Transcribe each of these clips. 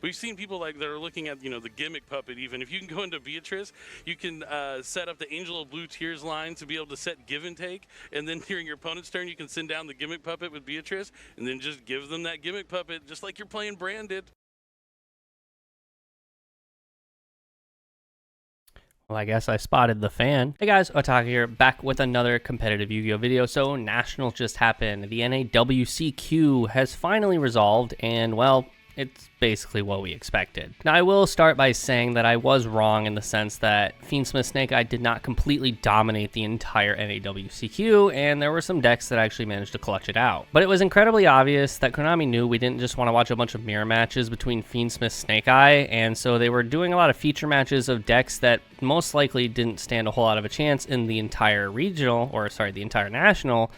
We've seen people like that are looking at, the gimmick puppet. Even if you can go into Beatrice, you can set up the Angel of Blue Tears line to be able to set give and take, and then during your opponent's turn, you can send down the gimmick puppet with Beatrice, and then just give them that gimmick puppet, just like you're playing Branded. Well, I guess I spotted the fan. Hey guys, Otaka here, back with another competitive Yu-Gi-Oh video. So, Nationals just happened. The NAWCQ has finally resolved, and well, it's basically what we expected. Now, I will start by saying that I was wrong in the sense that Fiendsmith Snake Eye did not completely dominate the entire NAWCQ, and there were some decks that actually managed to clutch it out. But it was incredibly obvious that Konami knew we didn't just want to watch a bunch of mirror matches between Fiendsmith Snake Eye, and so they were doing a lot of feature matches of decks that most likely didn't stand a whole lot of a chance in the entire regional, or sorry, the entire national.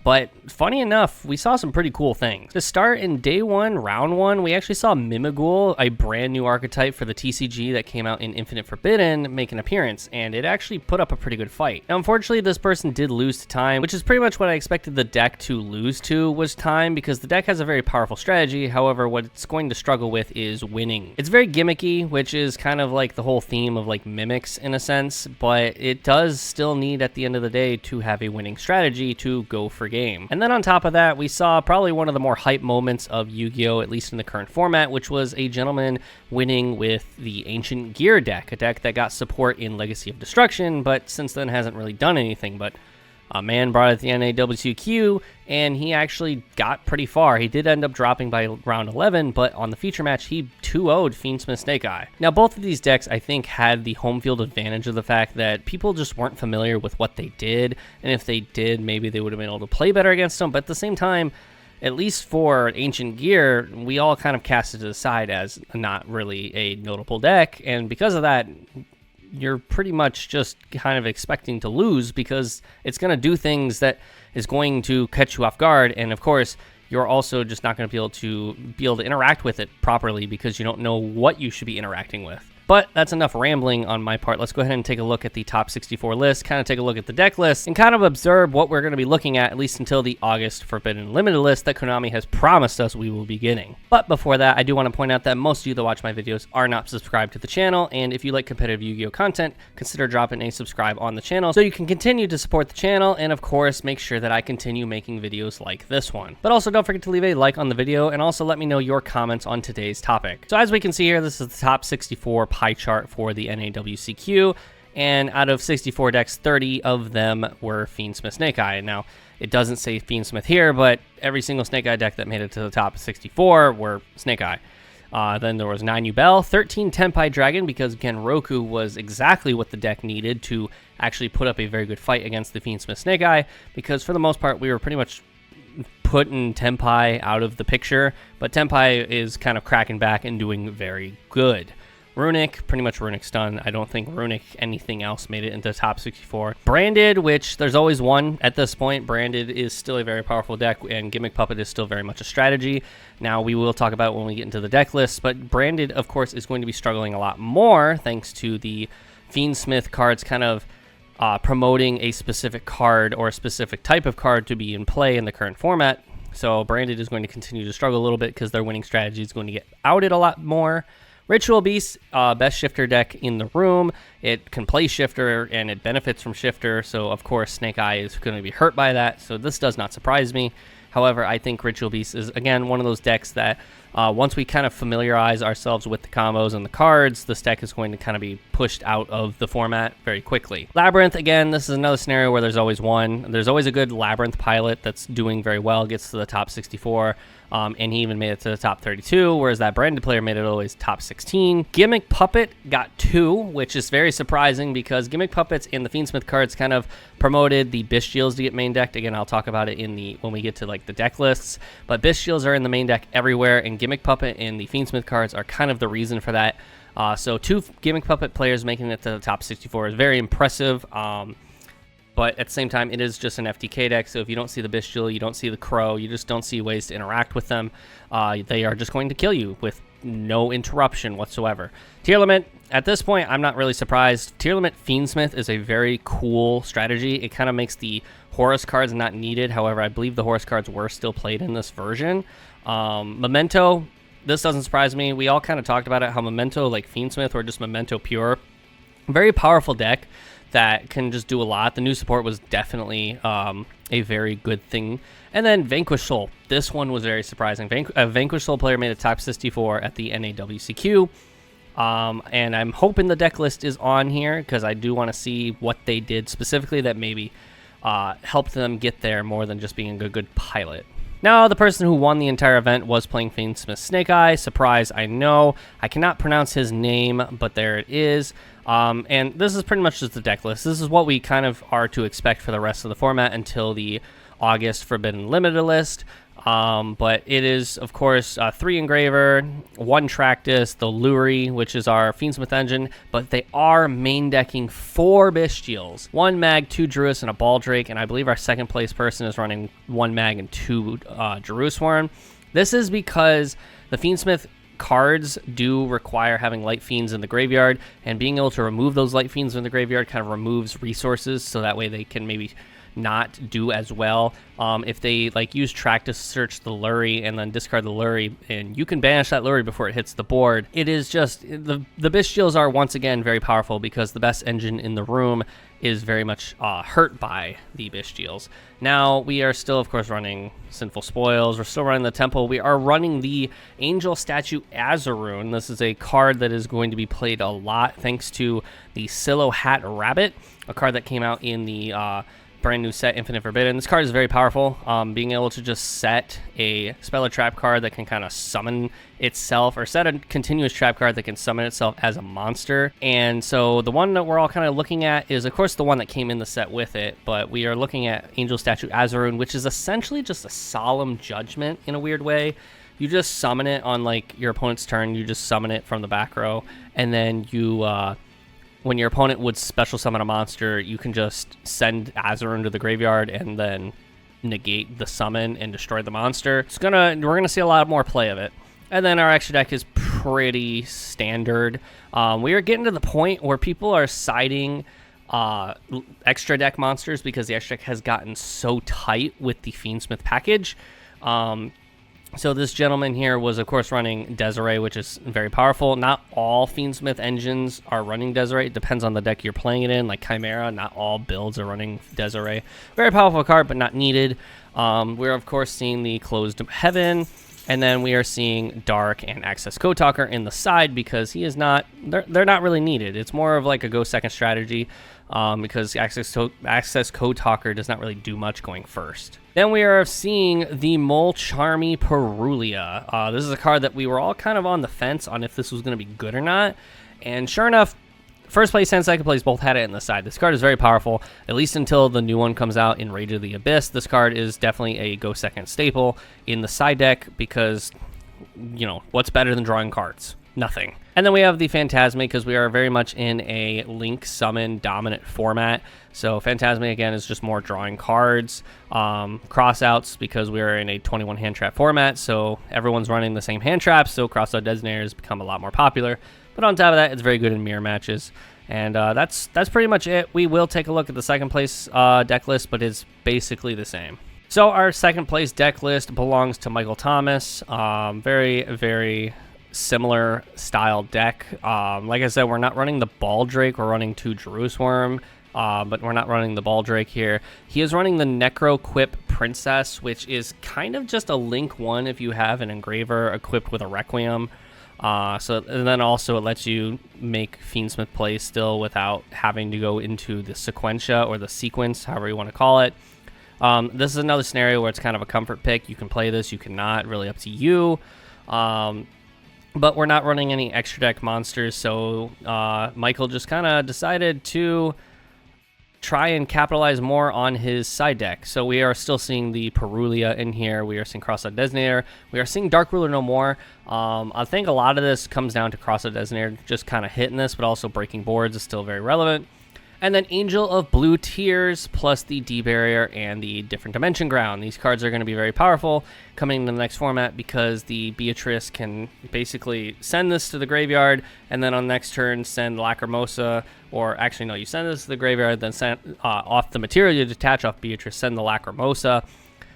But funny enough, we saw some pretty cool things. To start, in day one, round one, we actually saw Mimighoul, a brand new archetype for the TCG that came out in Infinite Forbidden, make an appearance, and it actually put up a pretty good fight. Now, unfortunately, this person did lose to time, which is pretty much what I expected the deck to lose to, was time, because the deck has a very powerful strategy. However, what it's going to struggle with is winning. It's very gimmicky, which is kind of like the whole theme of like mimics in a sense, but it does still need at the end of the day to have a winning strategy to go for game. And then on top of that, we saw probably one of the more hype moments of Yu-Gi-Oh, at least in the current format, which was a gentleman winning with the Ancient Gear deck, a deck that got support in Legacy of Destruction, but since then hasn't really done anything. But a man brought it to the NAWCQ, and he actually got pretty far. He did end up dropping by round 11, but on the feature match, he 2-0'd Fiendsmith Snake Eye. Now, both of these decks, I think, had the home field advantage of the fact that people just weren't familiar with what they did, and if they did, maybe they would have been able to play better against them, but at the same time, at least for Ancient Gear, we all kind of cast it aside as not really a notable deck, and because of that, you're pretty much just kind of expecting to lose because it's going to do things that is going to catch you off guard. And of course, you're also just not going to be able to interact with it properly because you don't know what you should be interacting with. But that's enough rambling on my part. Let's go ahead and take a look at the top 64 list, kind of take a look at the deck list, and kind of observe what we're going to be looking at least until the August Forbidden Limited list that Konami has promised us we will be getting. But before that, I do want to point out that most of you that watch my videos are not subscribed to the channel, and if you like competitive Yu-Gi-Oh content, consider dropping a subscribe on the channel so you can continue to support the channel, and of course, make sure that I continue making videos like this one. But also, don't forget to leave a like on the video, and also let me know your comments on today's topic. So as we can see here, this is the top 64 pie chart for the NAWCQ, and out of 64 decks, 30 of them were Fiendsmith Snake Eye. Now, it doesn't say Fiendsmith here, but every single Snake Eye deck that made it to the top 64 were Snake Eye. Then there was 9 Yubel, 13 Tenpai Dragon, because again, Roku was exactly what the deck needed to actually put up a very good fight against the Fiendsmith Snake Eye, because for the most part, we were pretty much putting Tenpai out of the picture, but Tenpai is kind of cracking back and doing very good. Runic, pretty much Runic's done. I don't think Runic, anything else made it into the top 64. Branded, which there's always one at this point. Branded is still a very powerful deck, and Gimmick Puppet is still very much a strategy. Now, we will talk about when we get into the deck list, but Branded, of course, is going to be struggling a lot more thanks to the Fiendsmith cards kind of promoting a specific card or a specific type of card to be in play in the current format. So Branded is going to continue to struggle a little bit because their winning strategy is going to get outed a lot more. Ritual Beast, best shifter deck in the room. It can play shifter and it benefits from shifter, so of course Snake Eye is going to be hurt by that, so this does not surprise me. However, I think Ritual Beast is, again, one of those decks that once we kind of familiarize ourselves with the combos and the cards, this deck is going to kind of be pushed out of the format very quickly. Labyrinth, again, this is another scenario where there's always one. There's always a good Labyrinth pilot that's doing very well, gets to the top 64. And he even made it to the top 32, whereas that Branded player made it always top 16. Gimmick Puppet got 2, which is very surprising because Gimmick Puppets and the Fiendsmith cards kind of promoted the Bishields to get main decked. Again, I'll talk about it when we get to like the deck lists. But Bishields are in the main deck everywhere, and Gimmick Puppet and the Fiendsmith cards are kind of the reason for that. So 2 Gimmick Puppet players making it to the top 64 is very impressive. But at the same time, it is just an FTK deck, so if you don't see the Bestial, you don't see the Crow, you just don't see ways to interact with them, they are just going to kill you with no interruption whatsoever. Tier Limit, at this point, I'm not really surprised. Tier Limit Fiendsmith is a very cool strategy. It kind of makes the Horus cards not needed. However, I believe the Horus cards were still played in this version. Memento, this doesn't surprise me. We all kind of talked about it, how Memento, like Fiendsmith, or just Memento Pure, very powerful deck that can just do a lot. The new support was definitely a very good thing. And then Vanquish Soul. This one was very surprising. A Vanquish Soul player made a top 64 at the NAWCQ. And I'm hoping the deck list is on here because I do want to see what they did specifically that maybe helped them get there more than just being a good pilot. Now, the person who won the entire event was playing Fiendsmith Snake Eye. Surprise, I know. I cannot pronounce his name, but there it is. And this is pretty much just the deck list. This is what we kind of are to expect for the rest of the format until the August Forbidden Limited list. But it is, of course, 3 Engraver, 1 Tractus, the Lurie, which is our Fiendsmith engine, but they are main decking 4 Bestials, 1 Mag, 2 Druis, and a Baldrake, and I believe our second place person is running 1 Mag and 2 Jerusalem. This is because the Fiendsmith cards do require having light fiends in the graveyard, and being able to remove those light fiends in the graveyard kind of removes resources, so that way they can maybe not do as well. If they like use track to search the Lurie and then discard the Lurie, and you can banish that Lurie before it hits the board. It is just the Bestials are once again very powerful because the best engine in the room is very much hurt by the Bestials. Now we are still, of course, running Sinful Spoils. We're still running the Temple. We are running the Angel Statue Azaroon. This is a card that is going to be played a lot thanks to the Silo Hat Rabbit, a card that came out in the brand new set Infinite Forbidden. This card is very powerful. Being able to just set a spell or trap card that can kind of summon itself, or set a continuous trap card that can summon itself as a monster. And so the one that we're all kind of looking at is, of course, the one that came in the set with it, but we are looking at Angel Statue Azaroon, which is essentially just a Solemn Judgment in a weird way. You just summon it on like your opponent's turn. You just summon it from the back row, and then you when your opponent would special summon a monster, you can just send Azaroon to the graveyard and then negate the summon and destroy the monster. We're gonna see a lot more play of it. And then our extra deck is pretty standard. We are getting to the point where people are siding extra deck monsters because the extra deck has gotten so tight with the Fiendsmith package. So this gentleman here was, of course, running Desiree, which is very powerful. Not all Fiendsmith engines are running Desiree. It depends on the deck you're playing it in. Like Chimera, not all builds are running Desiree. Very powerful card, but not needed. We're, of course, seeing the Closed Heaven. And then we are seeing Dark and Access Code Talker in the side because he is not, they're not really needed. It's more of like a go second strategy because Access Code Talker does not really do much going first. Then we are seeing the Molcharmy Perulia. This is a card that we were all kind of on the fence on if this was going to be good or not. And sure enough, first place and second place both had it in the side. This card is very powerful, at least until the new one comes out in Rage of the Abyss. This card is definitely a go second staple in the side deck because, you know, what's better than drawing cards? Nothing. And then we have the Phantasme because we are very much in a Link Summon dominant format. So Phantasme, again, is just more drawing cards. Crossouts because we are in a 21 hand trap format, so everyone's running the same hand traps, so crossout designators become a lot more popular. But on top of that, it's very good in mirror matches. And that's pretty much it. We will take a look at the second place deck list, but it's basically the same. So our second place deck list belongs to Michael Thomas. Very, very similar style deck. Like I said, we're not running the Baldrake. We're running 2 Jerusalem, but we're not running the Baldrake here. He is running the Necroquip Princess, which is kind of just a Link 1 if you have an Engraver equipped with a Requiem. And then also it lets you make Fiendsmith plays still without having to go into the Sequentia or the Sequence, however you want to call it. This is another scenario where it's kind of a comfort pick. You can play this, you cannot, really up to you. But we're not running any extra deck monsters, so Michael just kind of decided to try and capitalize more on his side deck. So we are still seeing the Perulia in here. We are seeing Crossout Designator. We are seeing Dark Ruler no more. I think a lot of this comes down to Crossout Designator just kind of hitting this, but also breaking boards is still very relevant. And then Angel of Blue Tears plus the D-Barrier and the Different Dimension Ground. These cards are going to be very powerful coming into the next format because the Beatrice can basically send this to the graveyard and then on the next turn send Lacrimosa, or actually no, you send this to the graveyard, then send off the material you detach off Beatrice, send the Lacrimosa.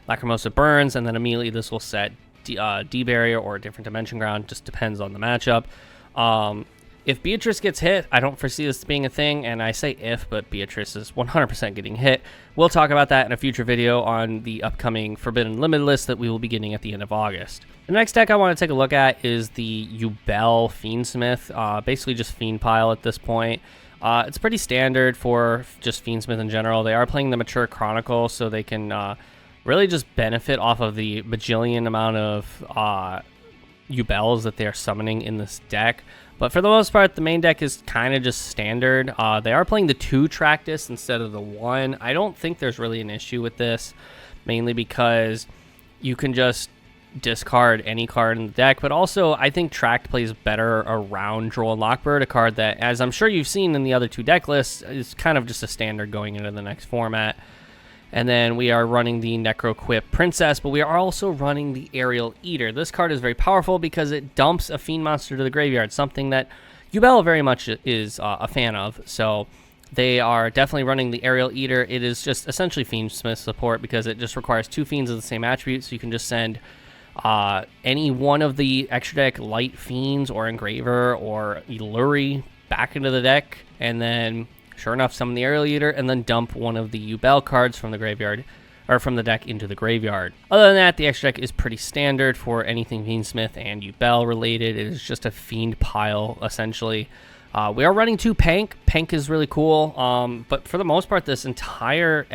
Lacrimosa burns, and then immediately this will set D barrier or a different dimension ground. Just depends on the matchup. If Beatrice gets hit, I don't foresee this being a thing, and I say if, but Beatrice is 100% getting hit. We'll talk about that in a future video on the upcoming Forbidden Limited list that we will be getting at the end of August. The next deck I want to take a look at is the Yugioh Fiendsmith, basically just Fiend Pile at this point. It's pretty standard for just Fiendsmith in general. They are playing the Mature Chronicle, so they can really just benefit off of the bajillion amount of Yubels that they are summoning in this deck. But for the most part, the main deck is kind of just standard. They are playing the 2 Tractus instead of the 1. I don't think there's really an issue with this, mainly because you can just discard any card in the deck. But also, I think Tract plays better around Droll and Lockbird, a card that, as I'm sure you've seen in the other 2 deck lists, is kind of just a standard going into the next format. And then we are running the Necroquip Princess, but we are also running the Aerial Eater. This card is very powerful because it dumps a Fiend monster to the graveyard, something that Yubel very much is a fan of. So they are definitely running the Aerial Eater. It is just essentially Fiendsmith support because it just requires 2 Fiends of the same attribute, so you can just send any one of the extra deck Light Fiends or Engraver or Illuri back into the deck, and then sure enough, summon the Aerial Eater, and then dump one of the Yubel cards from the graveyard, or from the deck into the graveyard. Other than that, the extra deck is pretty standard for anything Fiendsmith and Yubel related. It is just a Fiend pile, essentially. We are running 2 Pank. Pank is really cool, but for the most part, this entire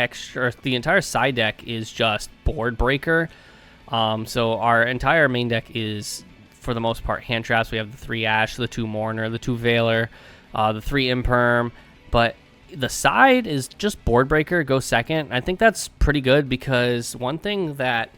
the entire side deck is just Board Breaker. So our entire main deck is, for the most part, hand traps. We have the 3 Ash, the 2 Mourner, the 2 Veiler, the 3 Imperm. But the side is just Board Breaker, go second. I think that's pretty good because one thing that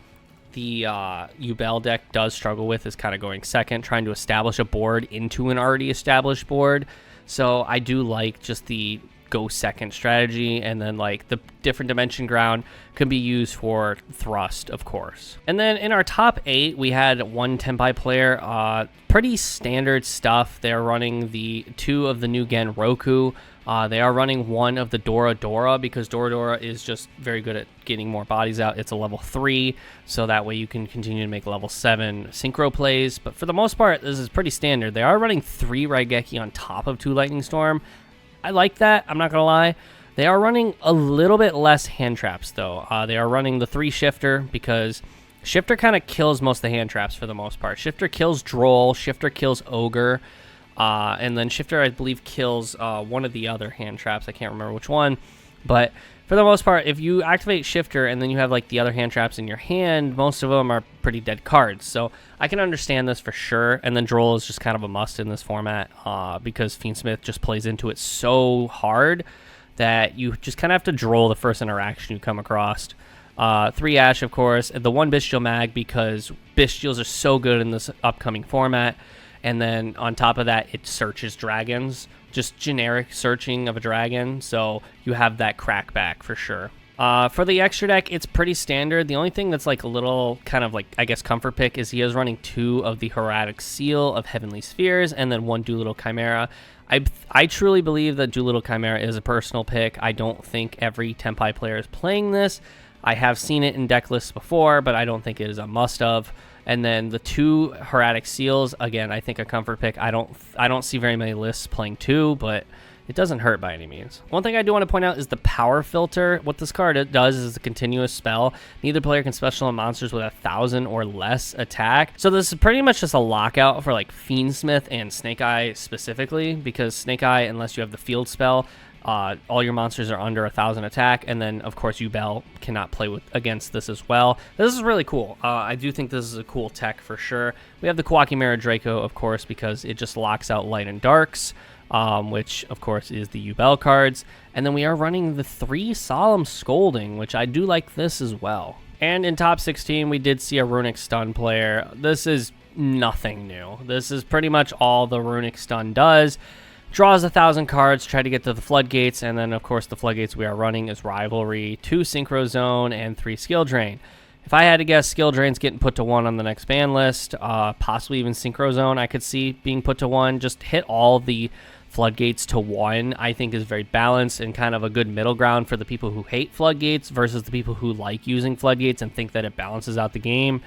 the Yubel deck does struggle with is kind of going second, trying to establish a board into an already established board. So I do like just the go second strategy, and then like the different dimension ground can be used for thrust, of course. And then in our top 8, we had 1 Tenpai player, pretty standard stuff. They're running the 2 of the new Gen Roku. They are running 1 of the Dora Dora because Dora Dora is just very good at getting more bodies out. It's a level 3, so that way you can continue to make level 7 synchro plays. But for the most part, this is pretty standard. They are running 3 Raigeki on top of 2 Lightning Storm. I like that, I'm not going to lie. They are running a little bit less hand traps, though. They are running the 3 Shifter because Shifter kind of kills most of the hand traps for the most part. Shifter kills Droll, Shifter kills Ogre, and then Shifter, I believe, kills one of the other hand traps. I can't remember which one. But for the most part, if you activate Shifter and then you have like the other hand traps in your hand, most of them are pretty dead cards. So I can understand this for sure. And then Droll is just kind of a must in this format because Fiendsmith just plays into it so hard that you just kind of have to Droll the first interaction you come across. 3 Ash, of course, the 1 Bestial Mag because Bestials are so good in this upcoming format. And then on top of that, it searches dragons, just generic searching of a dragon. So you have that crackback for sure. For the extra deck, it's pretty standard. The only thing that's like a little kind of like, I guess, comfort pick is he is running 2 of the Hieratic Seal of Heavenly Spheres and then 1 Doolittle Chimera. I truly believe that Doolittle Chimera is a personal pick. I don't think every Tenpai player is playing this. I have seen it in deck lists before, but I don't think it is a must-of. And then the 2 Hieratic Seals, again, I think a comfort pick. I don't see very many lists playing 2, but it doesn't hurt by any means. One thing I do want to point out is the Power Filter. What this card does is a continuous spell. Neither player can special on monsters with 1,000 or less attack. So this is pretty much just a lockout for like Fiendsmith and Snake Eye specifically, because Snake Eye, unless you have the field spell, all your monsters are under 1,000 attack, and then of course Yubel cannot play against this as well. This is really cool. I do think this is a cool tech for sure. We have the Kawakimera Draco, of course, because it just locks out light and darks, which of course is the Yubel cards. And then we are running the 3 Solemn Scolding, which I do like this as well. And in top 16, we did see a Runic Stun player. This is nothing new. This is pretty much all the Runic Stun does. Draws 1,000 cards, try to get to the Floodgates, and then of course the Floodgates we are running is Rivalry, 2 Synchro Zone, and 3 Skill Drain. If I had to guess, Skill Drain's getting put to 1 on the next ban list, possibly even Synchro Zone I could see being put to 1. Just hit all the Floodgates to 1, I think is very balanced and kind of a good middle ground for the people who hate Floodgates versus the people who like using Floodgates and think that it balances out the game.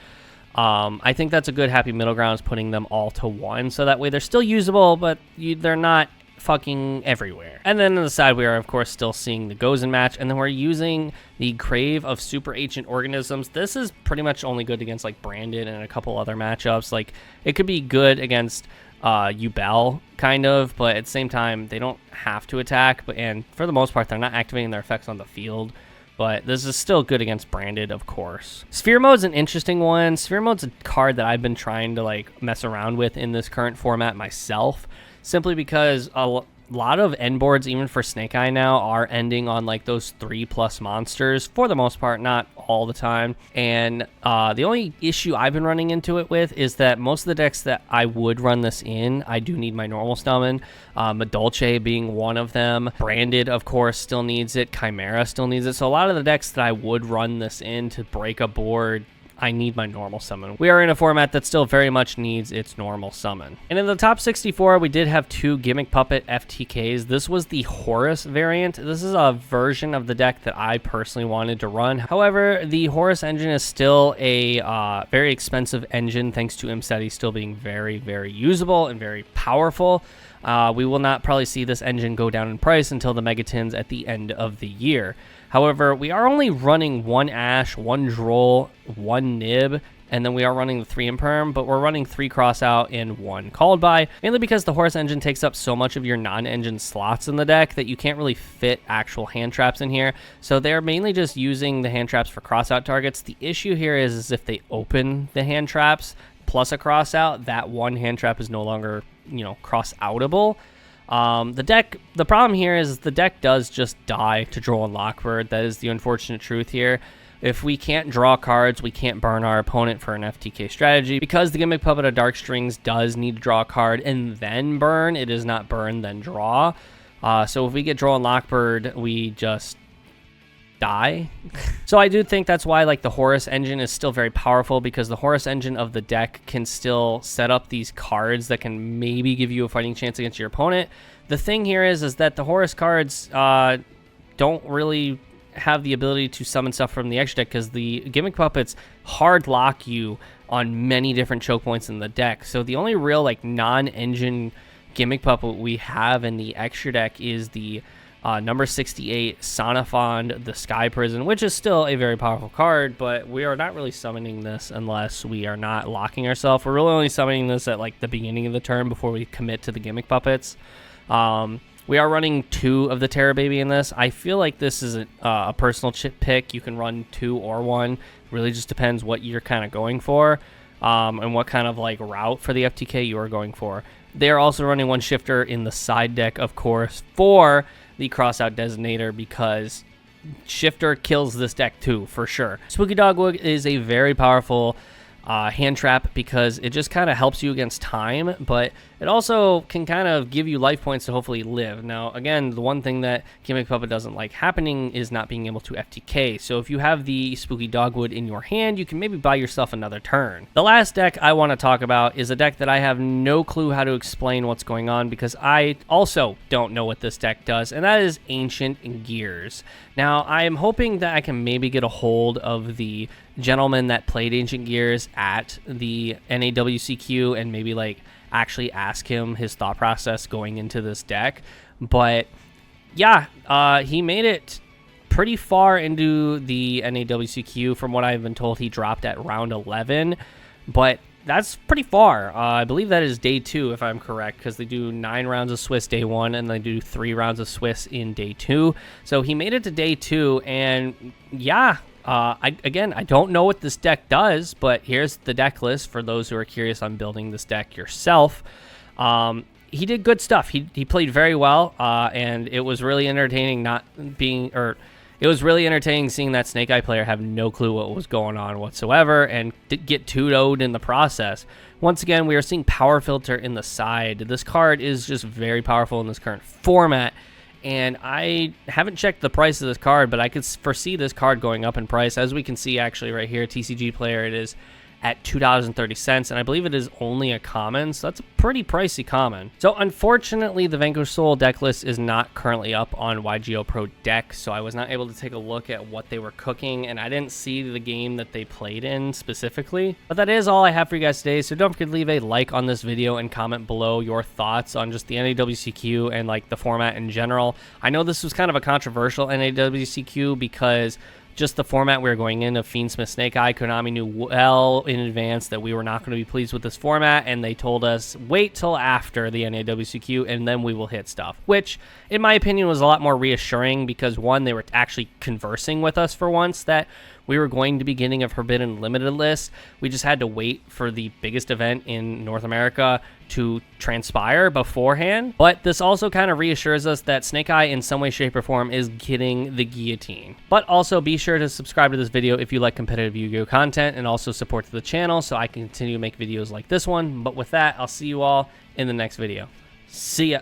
I think that's a good happy middle ground, is putting them all to 1, so that way they're still usable, but they're not fucking everywhere. And then on the side, we are of course still seeing the Gozen match, and then we're using the Crave of Super Ancient Organisms. This is pretty much only good against like Branded and a couple other matchups. Like, it could be good against Yubel, kind of, but at the same time, they don't have to attack, and for the most part, they're not activating their effects on the field. But this is still good against Branded, of course. Sphere Mode's an interesting one. Sphere Mode's a card that I've been trying to like mess around with in this current format myself, simply because a lot of end boards, even for Snake Eye now, are ending on like those 3+ monsters for the most part, not all the time. And the only issue I've been running into it with is that most of the decks that I would run this in, I do need my normal summon. Madolche being one of them. Branded, of course, still needs it. Chimera still needs it. So a lot of the decks that I would run this in to break a board, I need my normal summon. We are in a format that still very much needs its normal summon. And in the top 64, we did have 2 Gimmick Puppet FTKs. This was the Horus variant. This is a version of the deck that I personally wanted to run. However, the Horus engine is still a very expensive engine, thanks to Imseti still being very, very usable and very powerful. We will not probably see this engine go down in price until the Megatins at the end of the year. However, we are only running 1 Ash, 1 Droll, 1 Nib, and then we are running the 3 Imperm, but we're running 3 Crossout and 1 Called By, mainly because the Horus engine takes up so much of your non-engine slots in the deck that you can't really fit actual hand traps in here. So they're mainly just using the hand traps for crossout targets. The issue here is if they open the hand traps plus a crossout, that 1 hand trap is no longer, cross-outable. The problem here is the deck does just die to Droll and Lockbird. That is the unfortunate truth here. If we can't draw cards, we can't burn our opponent for an FTK strategy. Because the Gimmick Puppet of Dark Strings does need to draw a card and then burn, it is not burn, then draw. So if we get Droll and Lockbird, we just die. So I do think that's why like the Horus engine is still very powerful, because the Horus engine of the deck can still set up these cards that can maybe give you a fighting chance against your opponent. The thing here is that the Horus cards don't really have the ability to summon stuff from the extra deck, because the Gimmick Puppets hard lock you on many different choke points in the deck. So the only real like non-engine Gimmick Puppet we have in the extra deck is the number 68 Sonafond, the Sky Prison, which is still a very powerful card, but we are not really summoning this unless we are not locking ourselves. We're really only summoning this at like the beginning of the turn before we commit to the Gimmick Puppets. We are running 2 of the Terror Baby in this. I feel like this is a personal chip pick. You can run 2 or 1. Really just depends what you're kind of going for, and what kind of like route for the FTK you are going for. They are also running 1 Shifter in the side deck, of course, for the Crossout Designator, because Shifter kills this deck too, for sure. Spooky Dogwood is a very powerful hand trap, because it just kind of helps you against time, but it also can kind of give you life points to hopefully live. Now, again, the one thing that Gimmick Puppet doesn't like happening is not being able to FTK. So if you have the Spooky Dogwood in your hand, you can maybe buy yourself another turn. The last deck I want to talk about is a deck that I have no clue how to explain what's going on, because I also don't know what this deck does, and that is Ancient Gears. Now, I am hoping that I can maybe get a hold of the gentleman that played Ancient Gears at the NAWCQ and maybe like actually ask him his thought process going into this deck. But yeah, he made it pretty far into the NAWCQ. From what I've been told, he dropped at round 11, but that's pretty far. I believe that is day 2, if I'm correct, because they do 9 rounds of Swiss day 1, and they do 3 rounds of Swiss in day 2. So he made it to day 2, and yeah, I don't know what this deck does, but here's the deck list for those who are curious on building this deck yourself. He did good stuff. He played very well, and it was really entertaining it was really entertaining seeing that Snake Eye player have no clue what was going on whatsoever and get 2-0'd in the process. Once again, we are seeing Power Filter in the side. This card is just very powerful in this current format, and I haven't checked the price of this card, but I could foresee this card going up in price. As we can see actually right here, TCG player, it is at $2.30, and I believe it is only a common, so that's a pretty pricey common. So unfortunately, the Vanquish Soul deck list is not currently up on Yugioh Pro Deck, so I was not able to take a look at what they were cooking, and I didn't see the game that they played in specifically. But that is all I have for you guys today, so don't forget to leave a like on this video and comment below your thoughts on just the NAWCQ and like the format in general. I know this was kind of a controversial NAWCQ because just the format we were going in of Fiendsmith Snake Eye, Konami knew well in advance that we were not going to be pleased with this format, and they told us wait till after the NAWCQ and then we will hit stuff, which in my opinion was a lot more reassuring because one, they were actually conversing with us for once that we were going to be getting a Forbidden Limited list. We just had to wait for the biggest event in North America to transpire beforehand. But this also kind of reassures us that Snake Eye in some way, shape, or form is getting the guillotine. But also be sure to subscribe to this video if you like competitive Yu-Gi-Oh content, and also support the channel so I can continue to make videos like this one. But with that, I'll see you all in the next video. See ya.